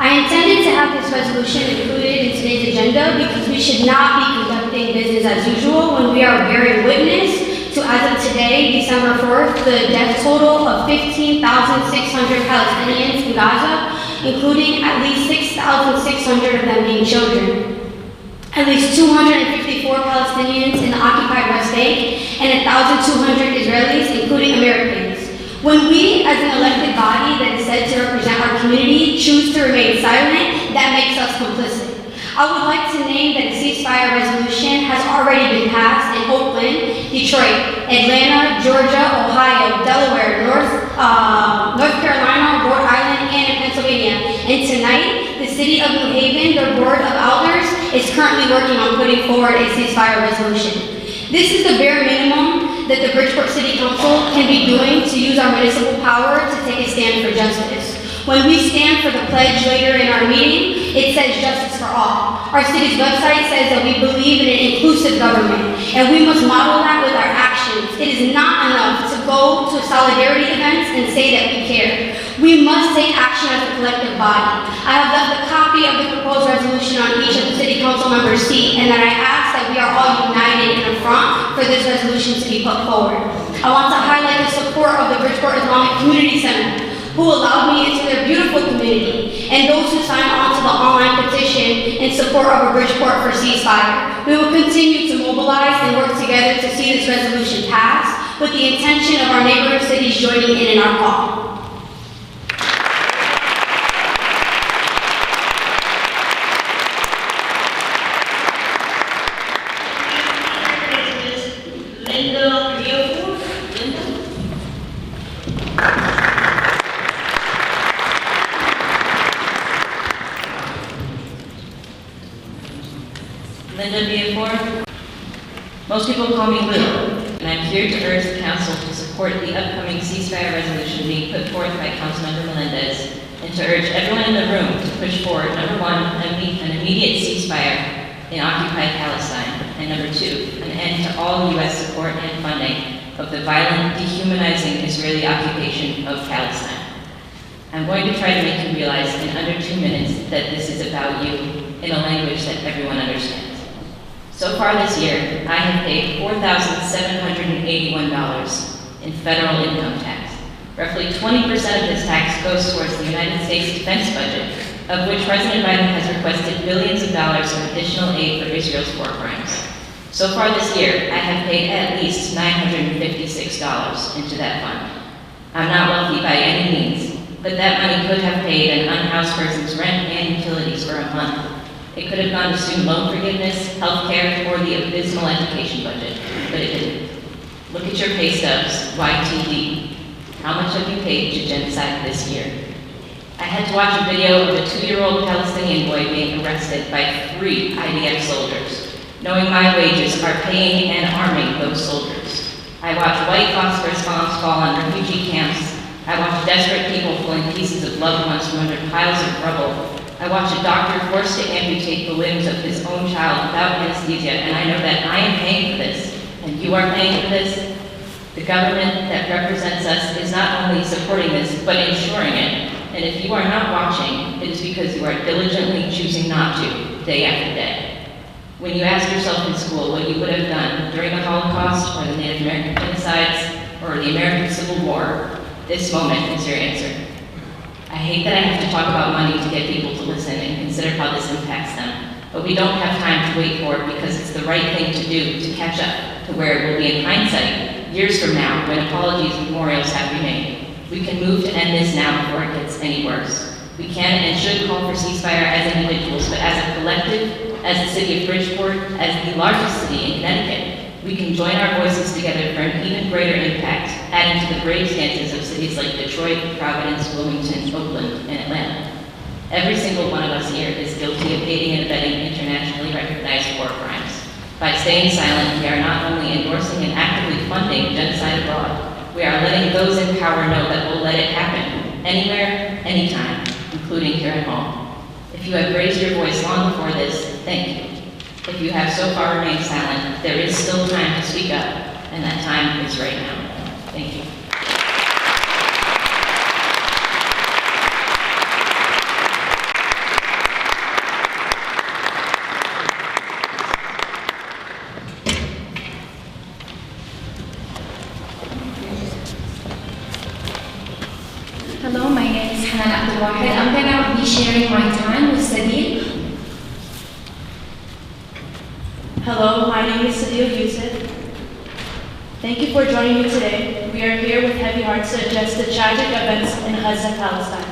I intended to have this resolution included in today's agenda because we should not be conducting business as usual when we are bearing witness to, as of today, December 4th, the death total of 15,600 Palestinians in Gaza, including at least 6,600 of them being children. At least 254 Palestinians in the occupied West Bank, and 1,200 Israelis, including Americans. When we, as an elected body that is said to represent our community, choose to remain silent, that makes us complicit. I would like to name that a ceasefire resolution has already been passed in Oakland, Detroit, Atlanta, Georgia, Ohio, Delaware, North Carolina, Rhode Island, and in Pennsylvania. And tonight, the city of New Haven, their board of elders, is currently working on putting forward a ceasefire resolution. This is the bare minimum that the Bridgeport City Council can be doing to use our municipal power to take a stand for justice. When we stand for the pledge later in our meeting, it says justice for all. Our city's website says that we believe in an inclusive government, and we must model that with our actions. It is not enough to go to solidarity events and say that we care. We must take action as a collective body. I have left a copy of the proposed resolution on each of the city council members' seat, and that I ask that we are all united in a front for this resolution to be put forward. I want to highlight the support of the Bridgeport Islamic Community Center, who allowed me into their beautiful community, and those who signed on to the online petition in support of a Bridgeport for ceasefire. We will continue to mobilize and work together to see this resolution pass, with the intention of our neighboring cities joining in our call. Most people call me Lou, and I'm here to urge the Council to support the upcoming ceasefire resolution being put forth by Councilmember Melendez, and to urge everyone in the room to push forward, number one, an immediate ceasefire in occupied Palestine, and number two, an end to all U.S. support and funding of the violent, dehumanizing Israeli occupation of Palestine. I'm going to try to make you realize in under 2 minutes that this is about you in a language that everyone understands. So far this year, I have paid $4,781 in federal income tax. Roughly 20% of this tax goes towards the United States defense budget, of which President Biden has requested billions of dollars of additional aid for Israel's war crimes. So far this year, I have paid at least $956 into that fund. I'm not wealthy by any means, but that money could have paid an unhoused person's rent and utilities for a month. It could have gone to student loan forgiveness, health care, or the abysmal education budget, but it didn't. Look at your pay stubs, YTD. How much have you paid to genocide this year? I had to watch a video of a 2-year-old Palestinian boy being arrested by 3 IDF soldiers, knowing my wages are paying and arming those soldiers. I watch white phosphorus bombs fall on refugee camps. I watch desperate people pulling pieces of loved ones from under piles of rubble. I watch a doctor forced to amputate the limbs of his own child without anesthesia, and I know that I am paying for this, and you are paying for this. The government that represents us is not only supporting this, but ensuring it. And if you are not watching, it is because you are diligently choosing not to, day after day. When you ask yourself in school what you would have done during the Holocaust, or the Native American genocides, or the American Civil War, this moment is your answer. I hate that I have to talk about money to get people to listen and consider how this impacts them, but we don't have time to wait for it because it's the right thing to do to catch up to where it will be in hindsight, years from now, when apologies and memorials have been made. We can move to end this now before it gets any worse. We can and should call for ceasefire as individuals, but as a collective, as the city of Bridgeport, as the largest city in Connecticut, we can join our voices together for an even greater impact, adding to the brave stances of cities like Detroit, Providence, Wilmington, Oakland, and Atlanta. Every single one of us here is guilty of aiding and abetting internationally recognized war crimes. By staying silent, we are not only endorsing and actively funding genocide abroad, we are letting those in power know that we'll let it happen, anywhere, anytime, including here at home. If you have raised your voice long before this, thank you. If you have so far remained silent, there is still time to speak up, and that time is right now. Thank you. Hello, my name is Hanan Abdulwahid. I'm going to be sharing my time with Sadil. Hello, my name is Sadil Yusuf. Thank you for joining me today. We are here with heavy hearts to address the tragic events in Gaza, Palestine.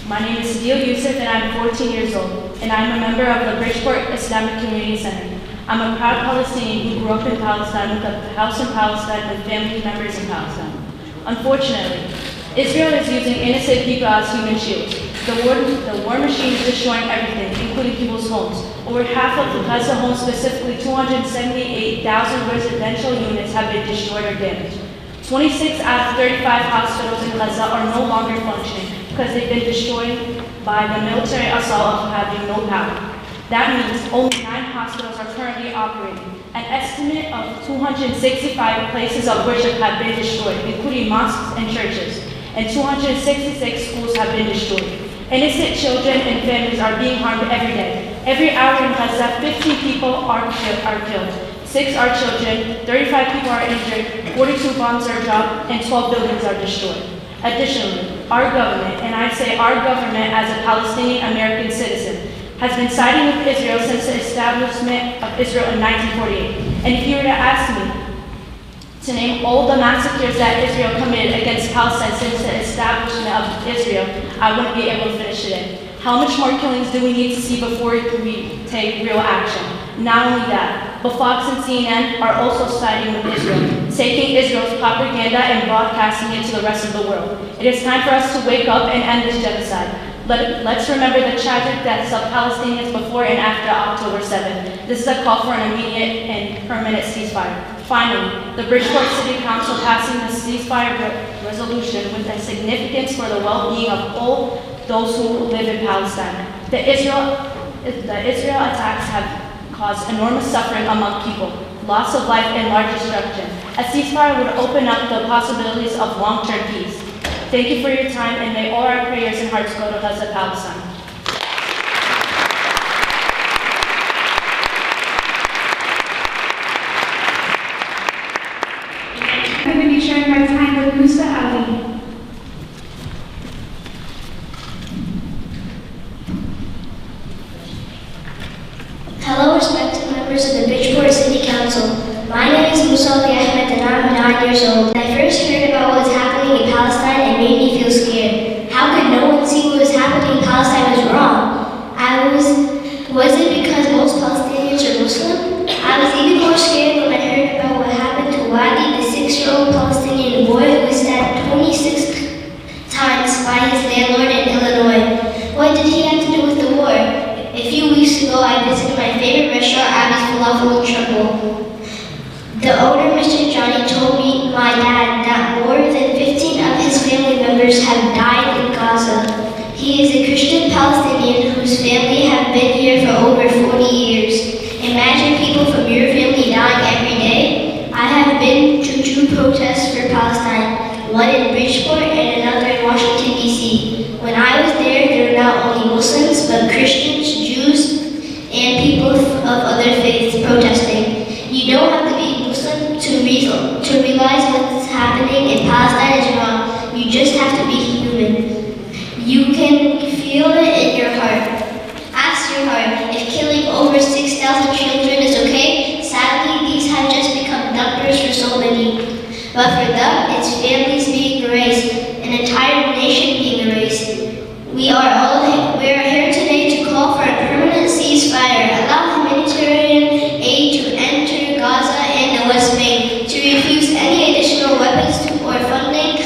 My name is Sadil Yusuf and I'm 14 years old, and I'm a member of the Bridgeport Islamic Community Center. I'm a proud Palestinian who grew up in Palestine with a house in Palestine with family members in Palestine. Unfortunately, Israel is using innocent people as human shields. The war machine is destroying everything, including people's homes. Over half of the Gaza homes, specifically 278,000 residential units, have been destroyed or damaged. 26 out of 35 hospitals in Gaza are no longer functioning because they've been destroyed by the military assault of having no power. That means only 9 hospitals are currently operating. An estimate of 265 places of worship have been destroyed, including mosques and churches, and 266 schools have been destroyed. Innocent children and families are being harmed every day. Every hour in Gaza, 15 people are killed. 6 are children, 35 people are injured, 42 bombs are dropped, and 12 buildings are destroyed. Additionally, our government, and I say our government as a Palestinian American citizen, has been siding with Israel since the establishment of Israel in 1948. And if you were to ask me to name all the massacres that Israel committed against Palestine since the establishment of Israel, I wouldn't be able to finish today. How much more killings do we need to see before we take real action? Not only that, but Fox and CNN are also siding with Israel, taking Israel's propaganda and broadcasting it to the rest of the world. It is time for us to wake up and end this genocide. Let's remember the tragic deaths of Palestinians before and after October 7th. This is a call for an immediate and permanent ceasefire. Finally, the Bridgeport City Council passing the ceasefire resolution with a significance for the well-being of all those who live in Palestine. The Israel attacks have caused enormous suffering among people, loss of life, and large destruction. A ceasefire would open up the possibilities of long-term peace. Thank you for your time, and may all our prayers and hearts go to Gaza, Palestine. I'm going to be sharing my time with Musa Ali. Hello, respected members of the Bridgeport City Council. My name is Musa Ali Ahmed and I'm 9 years old. When I first heard about what was happening in Palestine, it made me feel scared. How could no one see what was happening in Palestine was wrong? Was it because most Palestinians are Muslim? I was even more scared when I heard about what happened to Wadi, the 6-year-old Palestinian boy who was stabbed 26 times by his landlord in Illinois. What did he have to do with the war? A few weeks ago, I visited my favorite restaurant, Abby's Falafel and Truffle. The owner, Mr. Johnny, told my dad that more than 15 of his family members have died in Gaza. He is a Christian Palestinian whose family have been here for over 40 years. Imagine people from your family dying every day. I have been to 2 protests for Palestine, one in Bridgeport and another in Washington, D.C. When I was there were not only Muslims, but Christians, Jews, and people of other faiths protesting. You don't have to be Muslim to realize what's happening in Palestine is wrong. You just have to be human. You can feel it in your heart. Ask your heart if killing over 6,000 children is okay. Sadly, these have just become numbers for so many. But for them, it's families being erased, an entire nation being erased. We are here today to call for a permanent ceasefire, allow humanitarian aid to enter Gaza and the West Bank, to refuse any additional weapons or funding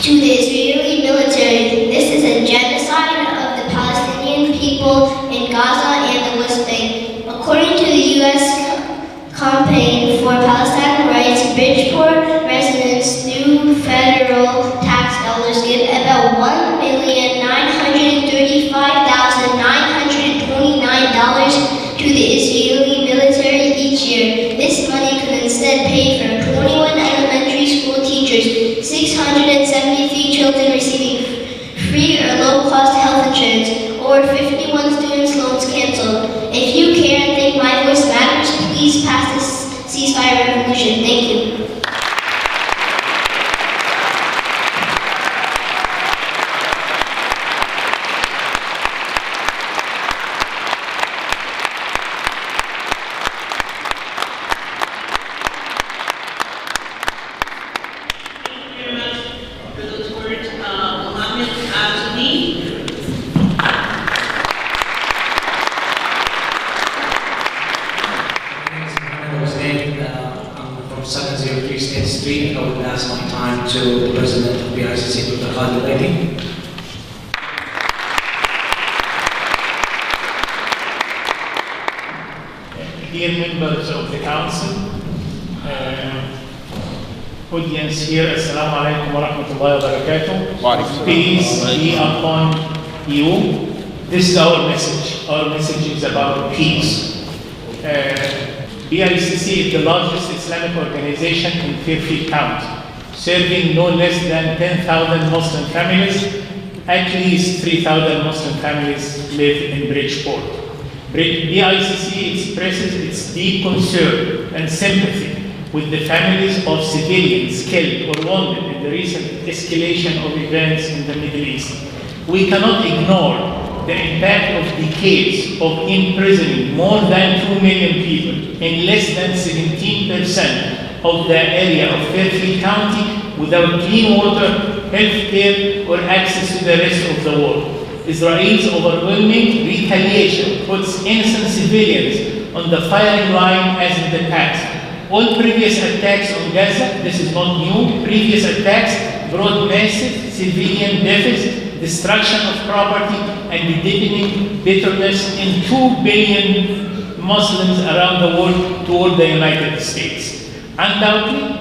to the Israeli military. This is a genocide of the Palestinian people in Gaza and the West Bank. According to the U.S. Campaign for Palestine Rights, Bridgeport residents through federal tax dollars give about $1,935,929 to the Israeli military each year. This money could instead pay for 21 elementary school teachers, 673 children receiving free or low-cost health insurance, or 51 students' loans canceled. If you care and think my voice matters, please pass this ceasefire resolution. Thank you. Honorable Lady. Dear members of the council, audience here, Assalamu alaikum wa rahmatullahi wa barakatuh. Peace be upon you. This is our message. Our message is about peace. BICC is the largest Islamic organization in Fairfield County, serving no less than 10,000 Muslim families. At least 3,000 Muslim families live in Bridgeport. BICC expresses its deep concern and sympathy with the families of civilians killed or wounded in the recent escalation of events in the Middle East. We cannot ignore the impact of decades of imprisoning more than 2 million people in less than 17% of the area of Fairfield County without clean water, health care, or access to the rest of the world. Israel's overwhelming retaliation puts innocent civilians on the firing line as in the past. All previous attacks on Gaza, this is not new, previous attacks brought massive civilian deaths, destruction of property, and deepening bitterness in 2 billion Muslims around the world toward the United States. Undoubtedly,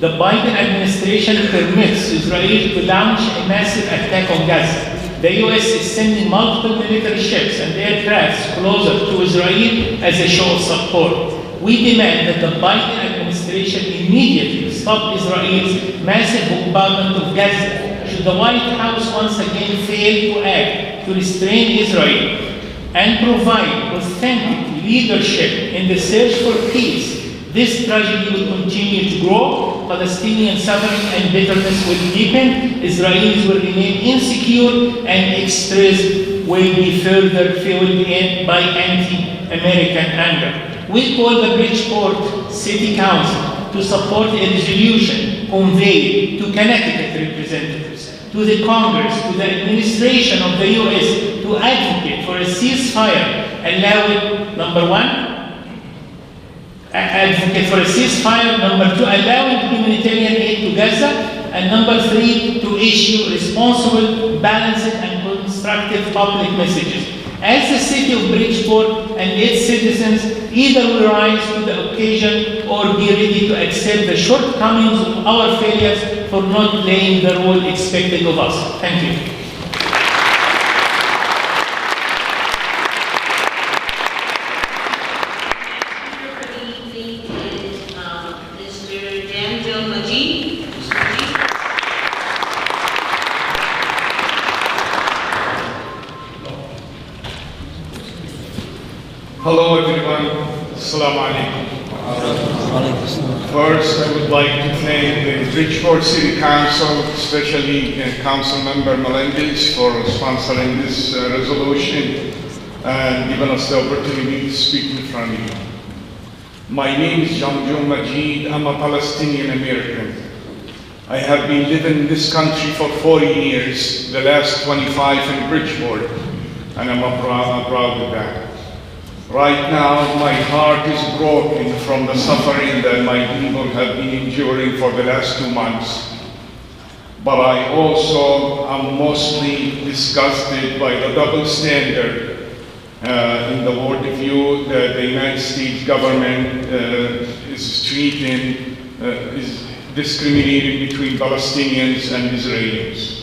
the Biden administration permits Israel to launch a massive attack on Gaza. The U.S. is sending multiple military ships and aircrafts closer to Israel as a show of support. We demand that the Biden administration immediately stop Israel's massive bombardment of Gaza. Should the White House once again fail to act to restrain Israel and provide authentic leadership in the search for peace, this tragedy will continue to grow, Palestinian suffering and bitterness will deepen, Israelis will remain insecure, and extremists will be further fueled by anti-American anger. We call the Bridgeport City Council to support a resolution conveyed to Connecticut representatives, to the Congress, to the administration of the U.S. to advocate for a ceasefire, allowing, number one, advocate for a ceasefire, number two, allowing humanitarian aid to Gaza, and number three, to issue responsible, balanced, and constructive public messages. As the city of Bridgeport and its citizens either will rise to the occasion or be ready to accept the shortcomings of our failures for not playing the role expected of us. Thank you. Hello everyone, Assalamu alaikum. First, I would like to thank the Bridgeport City Council, especially Council Member Melendez, for sponsoring this resolution and giving us the opportunity to speak in front of you. My name is Jamjun Majid. I'm a Palestinian American. I have been living in this country for 40 years, the last 25 in Bridgeport, and I'm proud of that. Right now, my heart is broken from the suffering that my people have been enduring for the last 2 months. But I also am mostly disgusted by the double standard in the world of view that the United States government is treating, is discriminating between Palestinians and Israelis.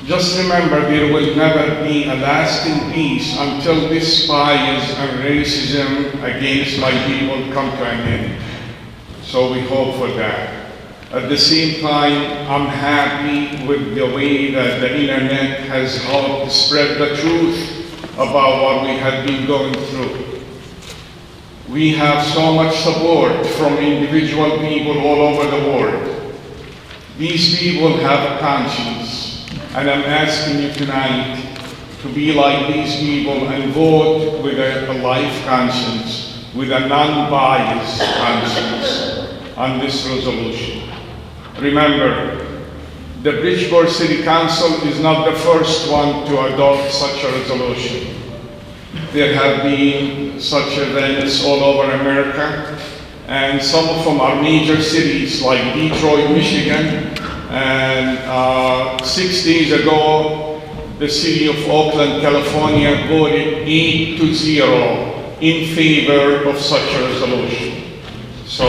Just remember, there will never be a lasting peace until this bias and racism against my people come to an end. So we hope for that. At the same time, I'm happy with the way that the internet has helped spread the truth about what we have been going through. We have so much support from individual people all over the world. These people have a conscience. And I'm asking you tonight to be like these people and vote with a life conscience, with a non-biased conscience on this resolution. Remember, the Bridgeport City Council is not the first one to adopt such a resolution. There have been such events all over America, and some of them are major cities like Detroit, Michigan, And 6 days ago, the city of Oakland, California voted 8-0 in favor of such a resolution. So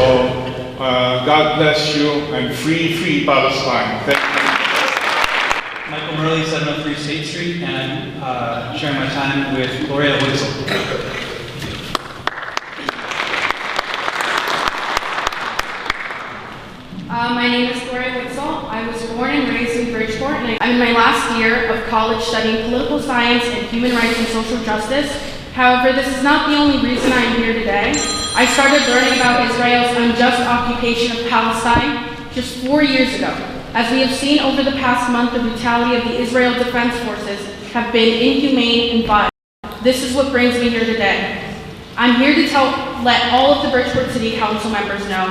God bless you and free Palestine. Thank you. Michael Murley, 703 State Street, and I'm sharing my time with Gloria Witzel. My name is Gloria Witzel. I was born and raised in Bridgeport, and I'm in my last year of college studying political science and human rights and social justice. However, this is not the only reason I am here today. I started learning about Israel's unjust occupation of Palestine just 4 years ago. As we have seen over the past month, the brutality of the Israel Defense Forces have been inhumane and violent. This is what brings me here today. I'm here to let all of the Bridgeport City Council members know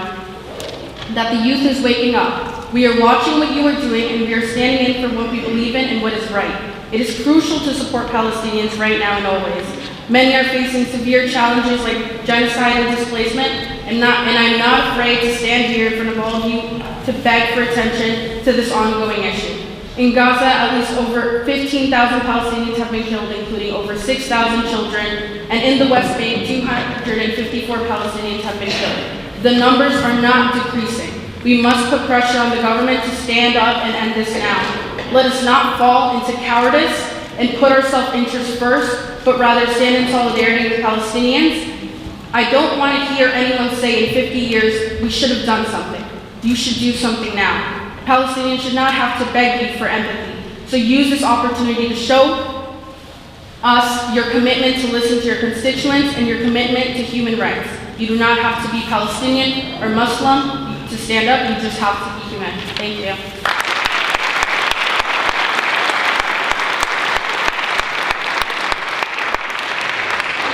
that the youth is waking up. We are watching what you are doing, and we are standing in for what we believe in and what is right. It is crucial to support Palestinians right now and always. Many are facing severe challenges like genocide and displacement, and I'm not afraid to stand here in front of all of you to beg for attention to this ongoing issue. In Gaza, at least over 15,000 Palestinians have been killed, including over 6,000 children, and in the West Bank, 254 Palestinians have been killed. The numbers are not decreasing. We must put pressure on the government to stand up and end this now. Let us not fall into cowardice and put our self-interest first, but rather stand in solidarity with Palestinians. I don't want to hear anyone say in 50 years, we should have done something. You should do something now. Palestinians should not have to beg you for empathy. So use this opportunity to show us your commitment to listen to your constituents and your commitment to human rights. You do not have to be Palestinian or Muslim to stand up, you just have to be human. Thank you.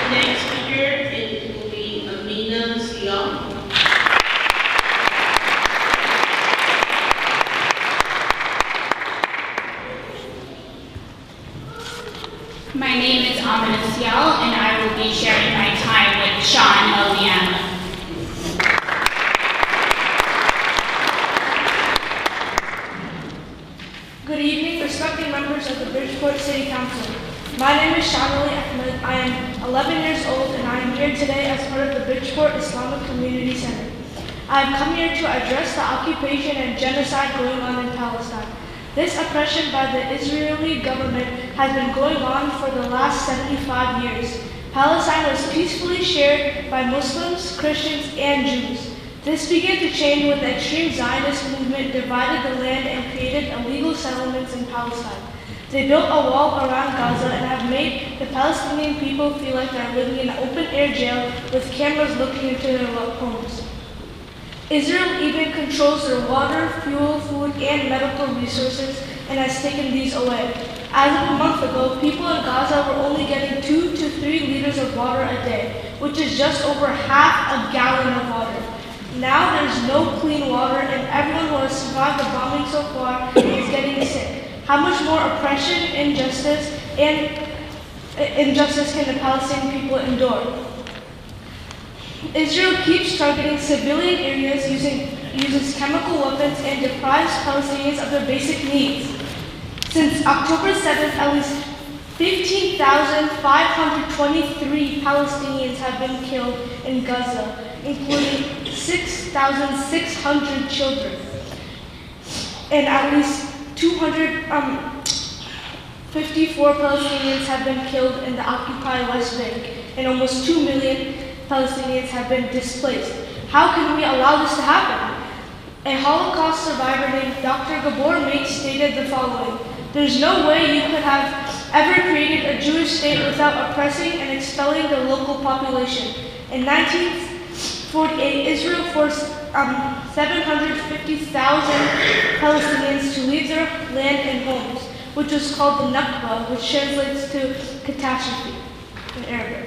The next speaker will be Amina Sial. My name is Amina Sial, and I will be sharing my time with Sean Eliana. Good evening, respected members of the Bridgeport City Council. My name is Shanali Ahmed. I am 11 years old, and I am here today as part of the Bridgeport Islamic Community Center. I have come here to address the occupation and genocide going on in Palestine. This oppression by the Israeli government has been going on for the last 75 years. Palestine was peacefully shared by Muslims, Christians, and Jews. This began to change when the extreme Zionist movement divided the land and created illegal settlements in Palestine. They built a wall around Gaza and have made the Palestinian people feel like they're living in an open-air jail with cameras looking into their homes. Israel even controls their water, fuel, food, and medical resources and has taken these away. As of a month ago, people in Gaza were only getting 2 to 3 liters of water a day, which is just over half a gallon of water. Now there's no clean water, and everyone who has survived the bombing so far is getting sick. How much more oppression, injustice can the Palestinian people endure? Israel keeps targeting civilian areas, uses chemical weapons, and deprives Palestinians of their basic needs. Since October 7th, at least 15,523 Palestinians have been killed in Gaza, including 6,600 children. And at least 254 Palestinians have been killed in the occupied West Bank, and almost 2 million Palestinians have been displaced. How can we allow this to happen? A Holocaust survivor named Dr. Gabor Mate stated the following: "There's no way you could have ever created a Jewish state without oppressing and expelling the local population." In 1948, Israel forced 750,000 Palestinians to leave their land and homes, which was called the Nakba, which translates to catastrophe in Arabic.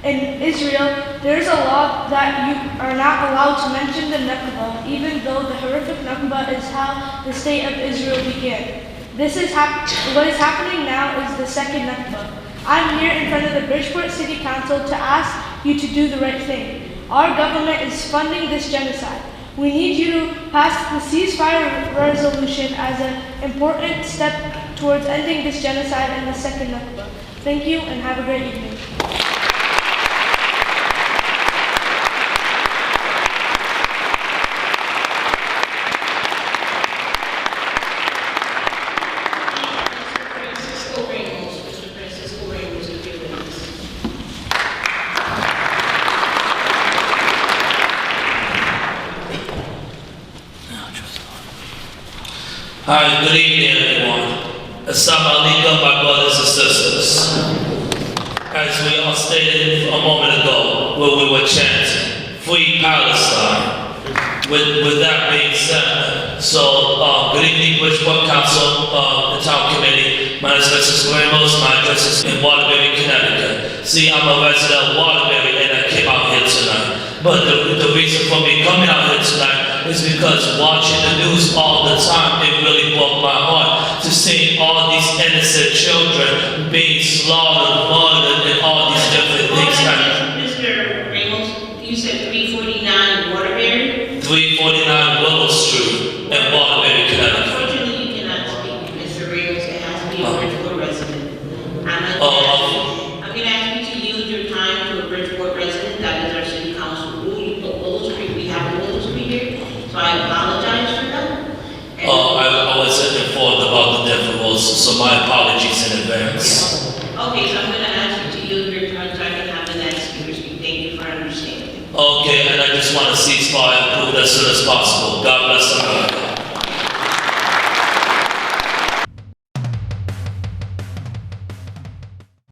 In Israel, there is a law that you are not allowed to mention the Nakba, even though the horrific Nakba is how the state of Israel began. What is happening now is the second Nakba. I'm here in front of the Bridgeport City Council to ask you to do the right thing. Our government is funding this genocide. We need you to pass the ceasefire resolution as an important step towards ending this genocide and the second Nakba. Thank you and have a great evening. Hi, good evening everyone. Assalamu alaikum, my brothers and sisters. As we all stated a moment ago, when we were chanting, Free Palestine. With that being said, good evening, Bridgeport Council, the Town Committee. My name is Francisco Ramos, my address is in Waterbury, Connecticut. See, I'm a resident of Waterbury and I came out here tonight. But the reason for me coming out here tonight is because watching the news all the time, it really broke my heart to see all these innocent children being slaughtered, murdered, and all these different things. Mr. Ramos, you said 349 Waterbury? 349 Willow Street in Waterbury, Connecticut. Unfortunately, you cannot speak, Mr. Ramos. It has to be a Bridgeport resident. I'm going to ask you to use your time to a Bridgeport resident. That is our city council rule. You put Willow Street. We have Willow Street here, so I apologize for that. I wasn't informed about the different rules, so my apologies in advance. Okay, so I'm going to ask you to use your time so I can have the next speaker speak. Thank you for understanding. Okay, and I just want to cease fire and prove as soon as possible. God bless America.